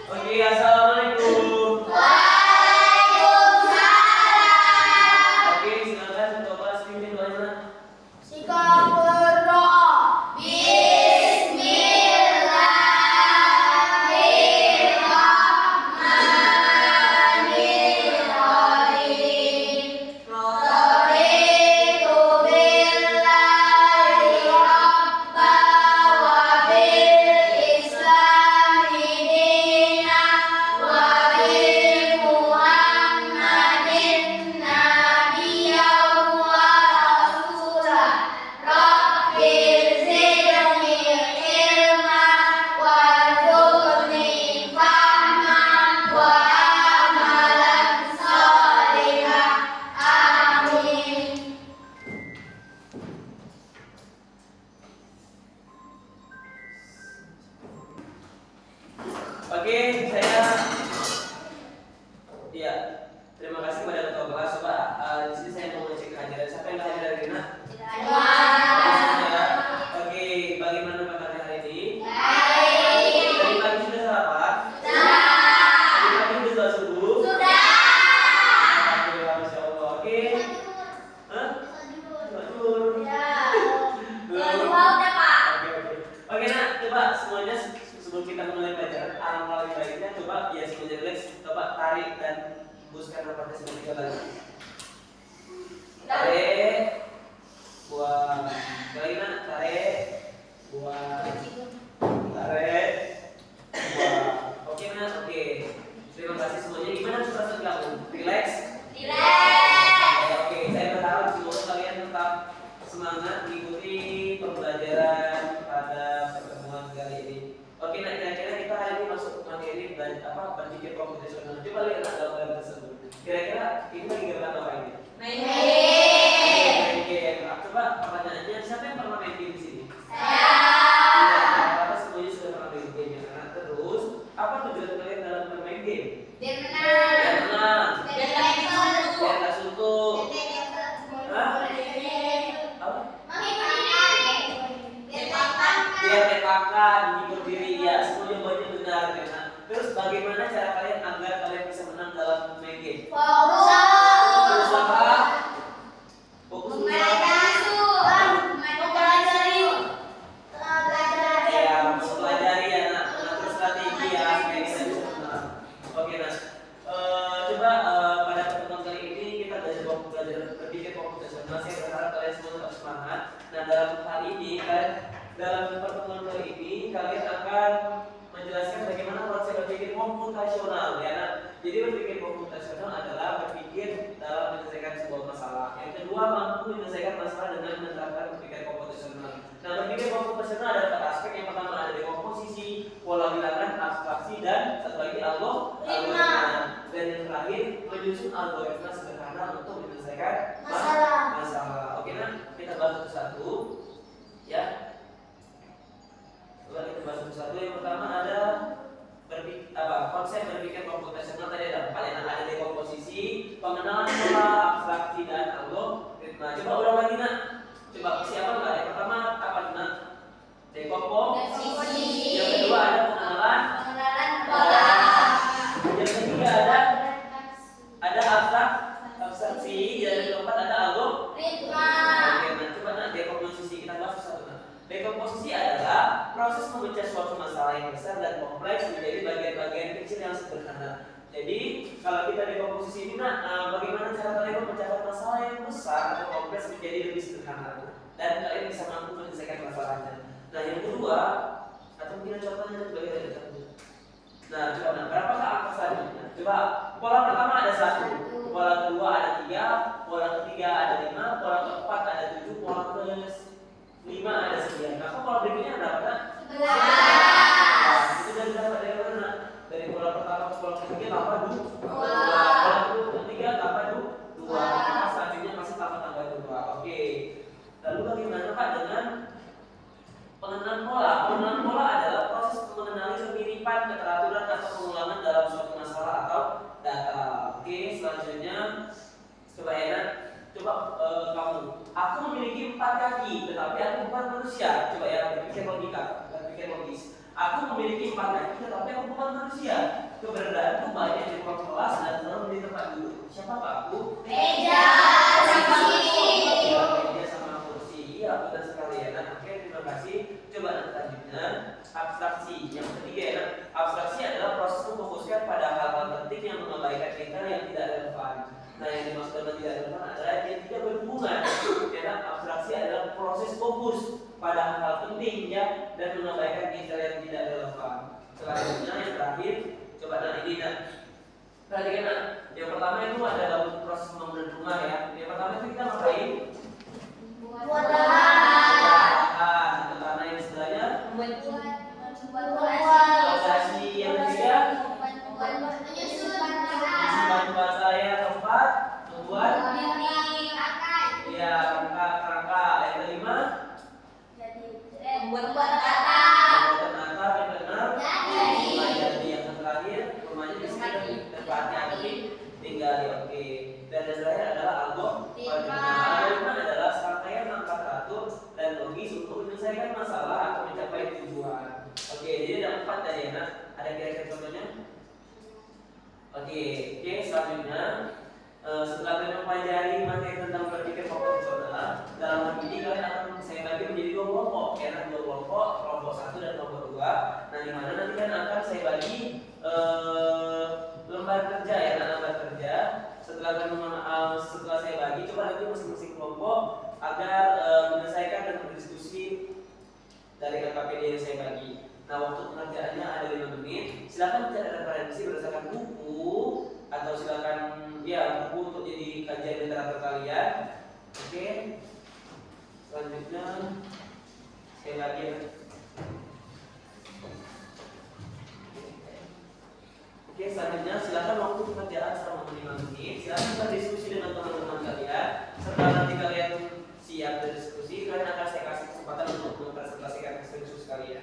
Oke, assalamualaikum. Waalaikumsalam. Oke, silakan coba pimpin doanya. Sikap berdoa. Bismillahirrahmanirrahim. Raditu billahi rabba wa bil islami dina wa bi Muhammadin nabiyyan wa rasulah. Rabbil zidni ilma warzuqni fahman wa amalan sholihan. Amin. Oke, saya ya terima kasih kepada ketua kelas. Coba di sini saya mau ngecek kehadiran. Siapa yang hadir hari ini? Oke, bagaimana kabar hari ini? Tadi pagi sudah sarapan? Tadi pagi sudah subuh? Alhamdulillah, masya Allah. Oke. Hah? Tidur. Oke, nah, coba semuanya sebelum kita mulai pelajaran, alangkah lebih baiknya coba ya semuanya relax, coba tarik dan hembuskan nafasnya sebanyak 3 kali. Tarik, buang. Lagi nak, tarik, buang. Tarik, buang. Oke nak, oke. Terima kasih semuanya. Gimana perasaan kamu? Relax? Oke, saya berharap semoga kalian tetap semangat mengikuti pembelajaran pada pertemuan kali ini. Oke, nah kira-kira kita hari ini masuk ke materi berpikir komputasional. Coba lihat gambar tersebut. Kira-kira ini lagi gambar apa ini? Main game. Coba pertanyaannya, siapa yang pernah main game di sini? Apa semuanya sudah pernah main game ya? Nah, terus apa tujuan kalian dalam bermain game? Biar menang. Biar tak suntuk. Hah? Apa? Biar lepakan, menghibur diri ya, semua jawabannya benar ya. Terus bagaimana cara kalian agar kalian bisa menang dalam main game? Fokus apa? Fokus ya, mempelajari ya, mengatur strategi ya, supaya kita bisa menang. Oke, nah, coba pada pertemuan kali ini kita belajar berpikir komputasional. Saya berharap kalian semua tetap semangat. Nah, dalam hal ini dalam pertemuan kali ini kalian akan menjelaskan bagaimana konsep berpikir komputasional ya. Nah, jadi berpikir komputasional adalah berpikir dalam menyelesaikan sebuah masalah. Yang kedua, mampu menyelesaikan masalah dengan menerapkan berpikir komputasional. Nah, berpikir komputasional ada 4 aspek. Yang pertama ada dekomposisi, pola bilangan, abstraksi, dan satu lagi algoritma. Dan yang terakhir menyusun algoritma sederhana untuk menyelesaikan masalah. Oke, nah kita bahas satu-satu ya. Coba kita bahas satu-satu. Yang pertama ada konsep berpikir komputasional. Tadi ada 4 yang ada dekomposisi, pengenalan pola, abstraksi, dan algoritma. Coba ulang lagi nak. Coba siapa enggak? Yang pertama apa nak? Dekomposisi. Yang kedua ada pengenalan pola. Yang ketiga ada abstraksi. Yang keempat ada algoritma. Oke, nah coba nak dekomposisi kita bahas satu. Dekomposisi adalah proses memecah suatu masalah yang besar dan kompleks menjadi bagian-bagian kecil yang sederhana. Jadi kalau kita dekomposisi ini, bagaimana cara kalian memecahkan masalah yang besar atau kompleks menjadi lebih sederhana dan kalian bisa mampu menyelesaikan masalahnya. Nah, yang kedua, atau mungkin contohnya sebagai ada satu. Nah, coba berapakah angka selanjutnya? Coba pola pertama ada 1, pola kedua ada 3, pola ketiga ada 5, pola keempat ada 7, pola ke-5 ada 9. Maka pola berikutnya ada berapa? 11. Itu dari mana? Dari pola pertama ke pola ketiga tambah 2. Pola ketiga tambah 2. Maka selanjutnya masih tambah 2. Oke. Lalu bagaimana Pak dengan pengenalan pola? Pengenalan pola adalah proses mengenali kemiripan, keteraturan atau pengulangan dalam suatu masalah atau data. Oke, selanjutnya coba Ena, coba kamu. Aku memiliki 4 kaki, tetapi aku bukan manusia. Coba ya berpikir logis. Aku memiliki 4 kaki, tetapi aku bukan manusia. Keberadaanku banyak di ruang kelas dan selalu di tempat duduk. Siapakah aku? Meja, kursi. Meja sama kursi. Iya, betul sekali ya. Nah, oke, terima kasih. Coba nanti selanjutnya abstraksi. Yang ketiga ya. Abstraksi adalah proses memfokuskan pada hal-hal penting yang mengabaikan kita yang tidak relevan. Nah, yang dimaksud dengan tidak relevan adalah yang tidak berhubungan. Ya, abstraksi adalah proses fokus pada hal-hal penting ya dan mengabaikan kita yang tidak relevan. Selanjutnya yang terakhir, coba nanti kita perhatikan. Nah, yang pertama itu adalah proses pembangunan rumah ya. Yang pertama itu kita ngapain? Buat lahan. Karena yang sebelahnya Buat fondasi. Yang ketiga menyusun isi batu bata ya, tempat membuat ya kerangka. Yang kelima membuat kata. pembuatan atap. Yang keenam jadi. Yang terakhir rumahnya di sini tempatnya tinggal. Oke. Dan yang terakhir adalah algoritma adalah serangkaian langkah teratur dan logis untuk menyelesaikan masalah atau mencapai tujuan. Oke, jadi ada 4 tadi ya. Nah, ada kira-kira contohnya? Oke, selanjutnya setelah kalian mempelajari materi tentang berpikir proporsional, dalam hal ini kalian akan saya bagi menjadi 2 kelompok, ya, 2 kelompok, kelompok 1 dan kelompok 2. Nah, di mana nanti kan akan saya bagi lembar kerja ya, lembar kerja. Setelah saya bagi, coba nanti masing-masing kelompok agar menyelesaikan dan berdiskusi dari LKPD yang saya bagi. Nah, waktu pengerjaannya ada 5 menit. Silakan mencari referensi berdasarkan buku atau silakan ya buku untuk jadi kajian literatur kalian. Oke. Selanjutnya saya lagi ya. Oke, selanjutnya silakan waktu pekerjaan selama 5 menit. Silakan berdiskusi dengan teman-teman kalian. Setelah nanti kalian siap berdiskusi, kalian akan saya kasih kesempatan untuk mempresentasikan hasil diskusi kalian.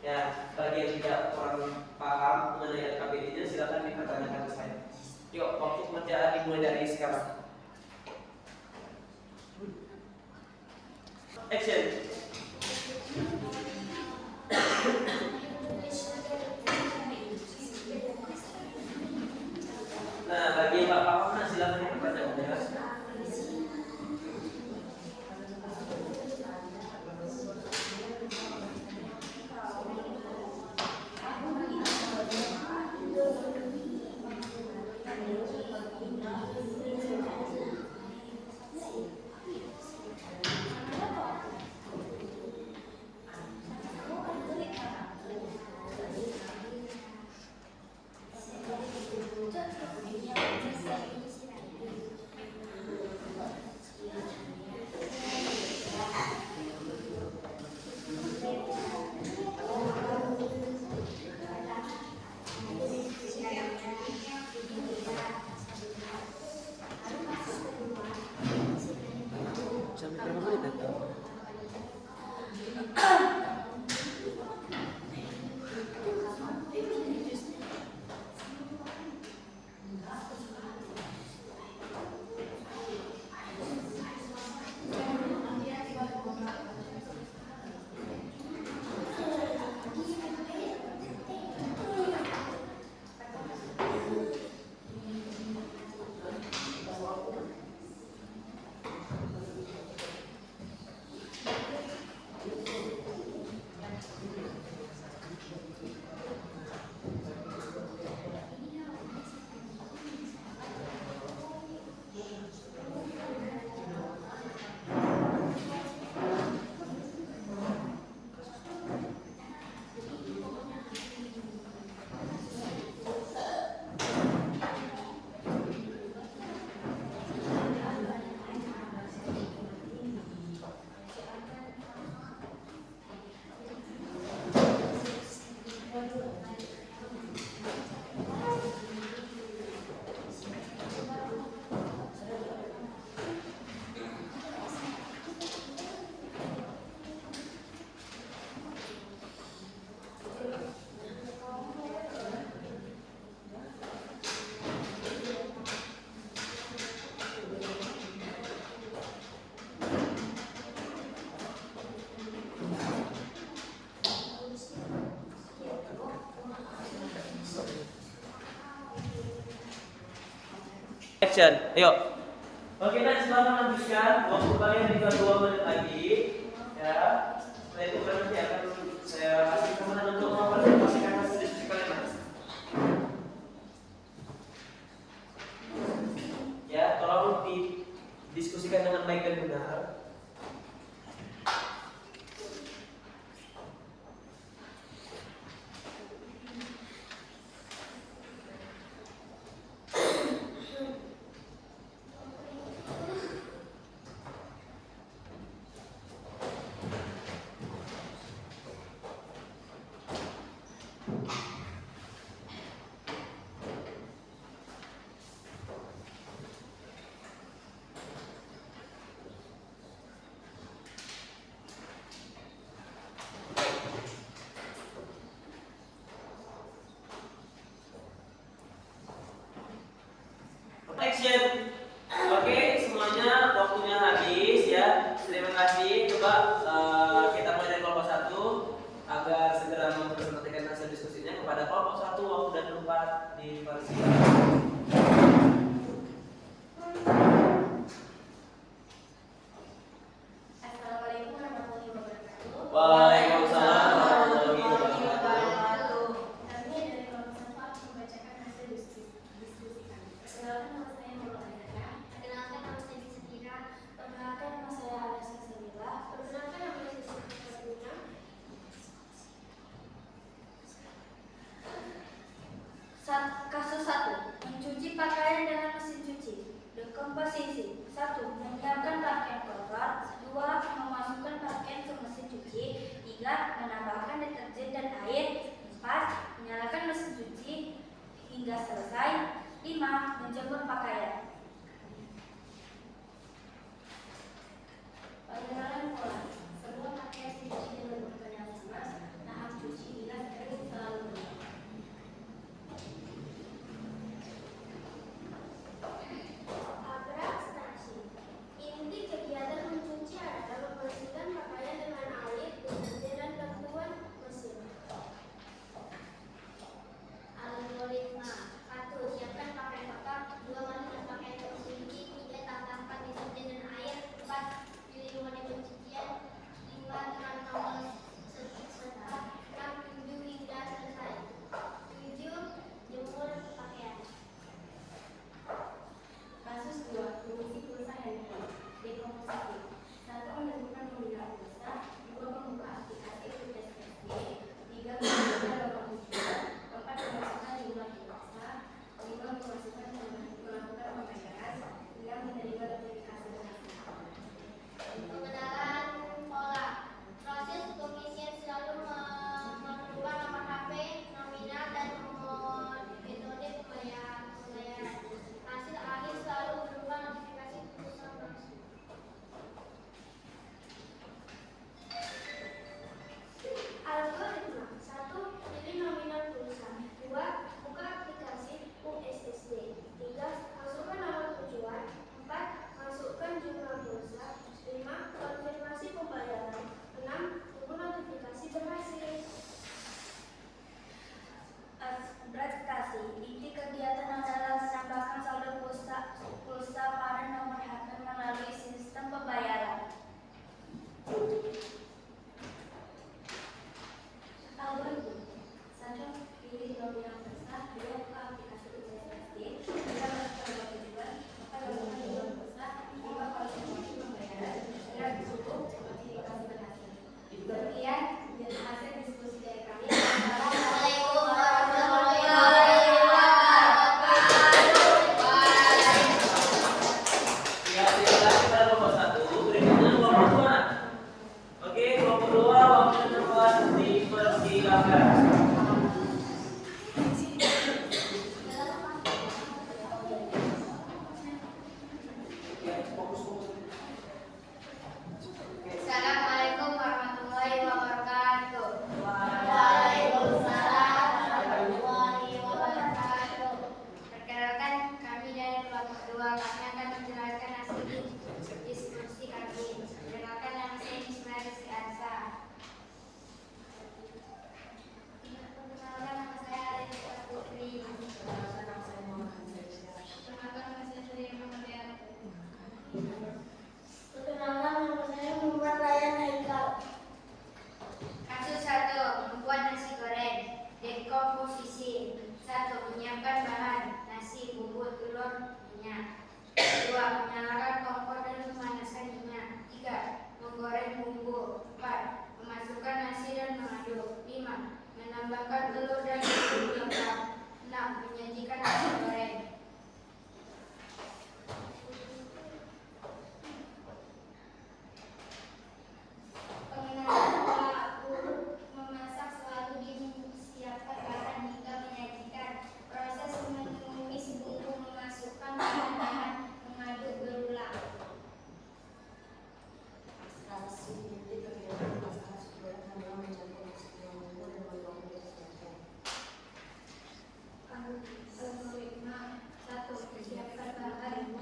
Ya, bagi yang tidak kurang paham mengenai LKPD-nya, silakan dipertanyakan ke saya. Yuk, waktu pekerjaan dimulai dari sekarang. Action. Nah, bagi yang Pak paham, silakan dipertanyakan ya. Action, ayo. Oke, dan selamat melanjutkan. Waktu kalian tinggal 2 menit lagi. Ya, setelah itu kalian nanti akan saya kasih kesempatan untuk mempresentasikan hasil diskusi kalian. Ya, tolong didiskusikan dengan baik dan benar. Action. Oke, semuanya waktunya habis ya. Terima kasih. Coba kita mulai dari kelompok 1 agar segera mempresentasikan hasil diskusinya kepada kelompok 1 waktu dan tempat di persilakan. Assalamualaikum warahmatullahi wabarakatuh. Waalaikumsalam warahmatullahi wabarakatuh. Kami dari kelompok 1 akan membacakan hasil diskusi kami. Perkenalkan nama saya Nurul Aidaka. Perkenalkan nama saya Bisitira. Perkenalkan nama saya Alisa Sabila. Perkenalkan nama saya Sabina. Kasus 1. Mencuci pakaian dengan mesin cuci. Dekomposisi. 1. Menyiapkan pakaian kotor. 2. Memasukkan pakaian ke mesin cuci. 3. Menambahkan deterjen dan air. 4. Menyalakan mesin cuci hingga selesai. 5. Menjemur pakaian. Pengenalan pola. Semua pakaian dicuci dengan urutan yang sama. Tahap cuci bila kering selalu benar. Abstraksi. Inti kegiatan mencuci adalah membersihkan pakaian dengan air, deterjen dan bantuan mesin. Algoritma. 1. Siapkan pakaian kotor. 2. Masukkan pakaian 1. Menyiapkan bahan nasi, bubur, telur, minyak. 2. Menyalakan kompor dan memanaskan minyak. 3. Menggoreng bumbu. 4. Memasukkan nasi dan mengaduk. 5. Menambahkan telur dan bumbu lengkap. 6. Menyajikan nasi goreng. Pengenalan pola memasak selalu disiapkan bahan hingga menyajikan. Proses menumis bumbu, memasukkan bahan-bahan, mengaduk berulang. Algoritma 1. Siapkan bahan. 2.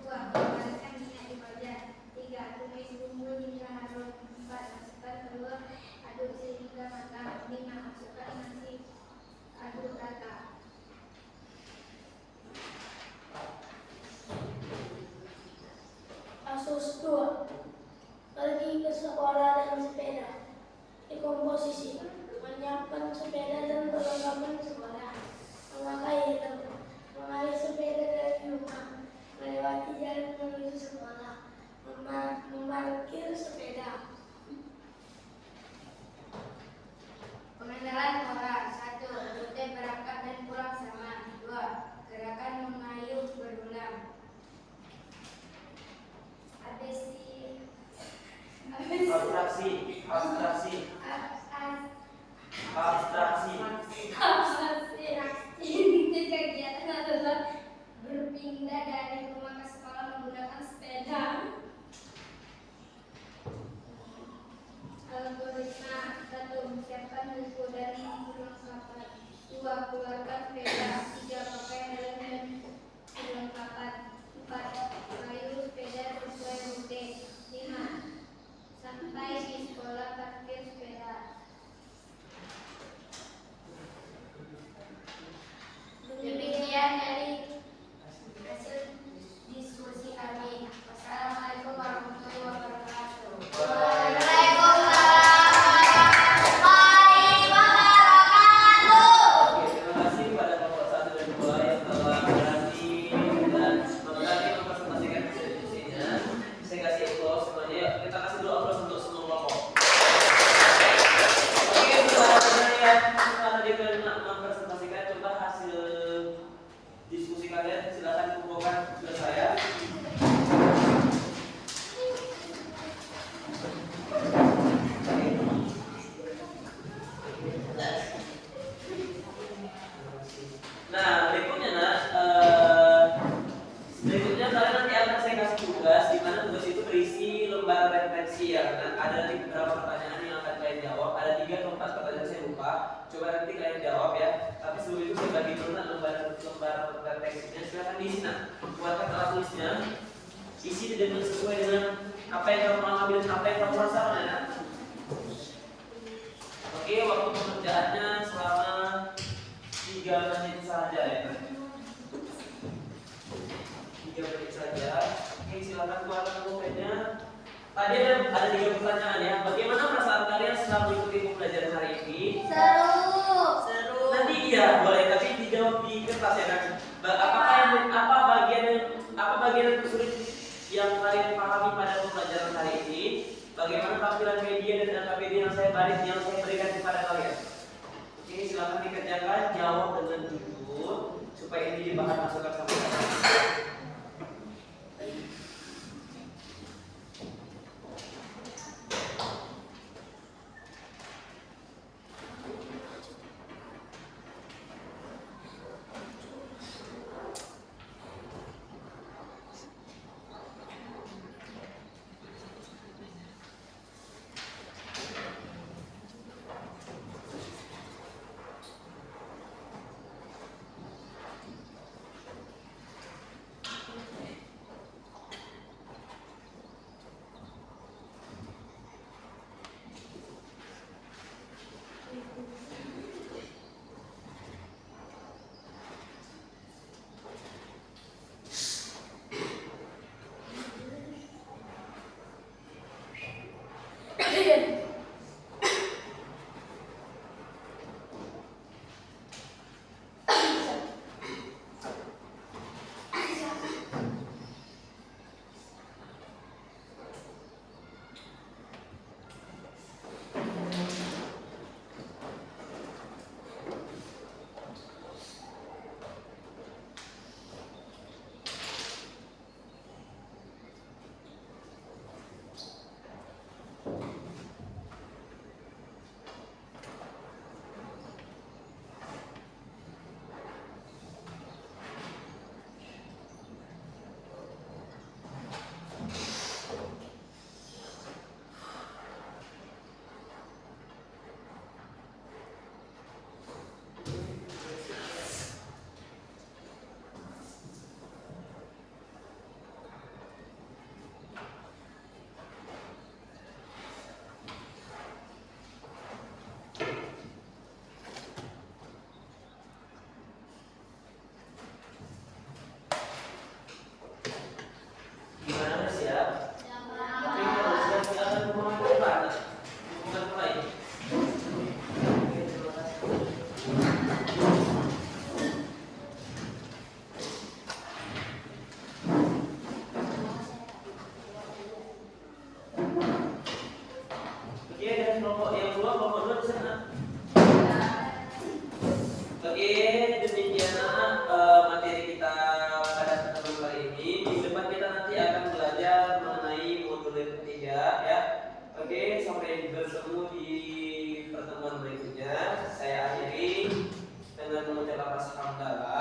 Panaskan minyak di wajan. 3. Tumis bumbu hingga harum. 4. Masukkan telur, aduk sehingga matang. 5. Masukkan nasi, aduk rata. Kasus 2. Pergi ke sekolah dengan sepeda. Dekomposisi. Menyiapkan sepeda dan perlengkapan sekolah. Memakai helm. Mengayuh sepeda dari rumah. Melewati jalan menuju sekolah. Memarkir sepeda. Pengenalan pola 1. Rute berangkat dan pulang sama. 2. Gerakan mengayuh berulang. Inti kegiatan adalah berpindah dari rumah ke sekolah menggunakan sepeda. Algoritma 1. Siapkan buku dan perlengkapan. 2. Keluarkan sepeda. 3. Pakai helm dan perlengkapan. 4. Merayu sepeda sesuai rute. 5. Sampai di sekolah parkir sepeda. Demikian dari hasil diskusi kami. Wassalamualaikum warahmatullahi wabarakatuh. Oke, terima kasih kepada kelompok 1 dan 2 yang telah berani dan mempresentasikan diskusinya. Saya kasih applause semuanya. Kita kasih dulu applause untuk semua kelompok. Oke, selanjutnya setelah tadi kalian mempresentasikan, coba hasil diskusi kalian silakan kumpulkan ke saya. Nah, berikutnya kalian nanti akan saya kasih tugas, di mana tugas itu berisi lembar refleksi ya. Nah, ada nanti beberapa pertanyaan yang akan kalian jawab. Ada 3 atau 4 pertanyaan saya lupa. Coba nanti kalian jawab ya. Tapi sebelum itu saya bagi dulu lembar refleksinya. Silakan diisi. Nah, buatkan alat tulisnya. Isi dengan sesuai dengan apa yang kamu ambil, apa yang kamu rasakan ya. Oke, waktu pengerjaannya selama 3 menit saja ya. 3 menit saja. Oke, silakan keluarkan pulpennya. Tadi ada 3 pertanyaan ya. Bagaimana perasaan kalian setelah mengikuti pembelajaran hari ini? Seru. Nanti iya boleh, tapi dijawab di kertas ya kan. Apa bagian yang tersulit yang kalian pahami pada pembelajaran hari ini? Bagaimana tampilan media dan AKBD yang saya berikan kepada kalian? Oke, silakan dikerjakan, jawab dengan jujur supaya ini bahan masukan sama kalian. Hamdala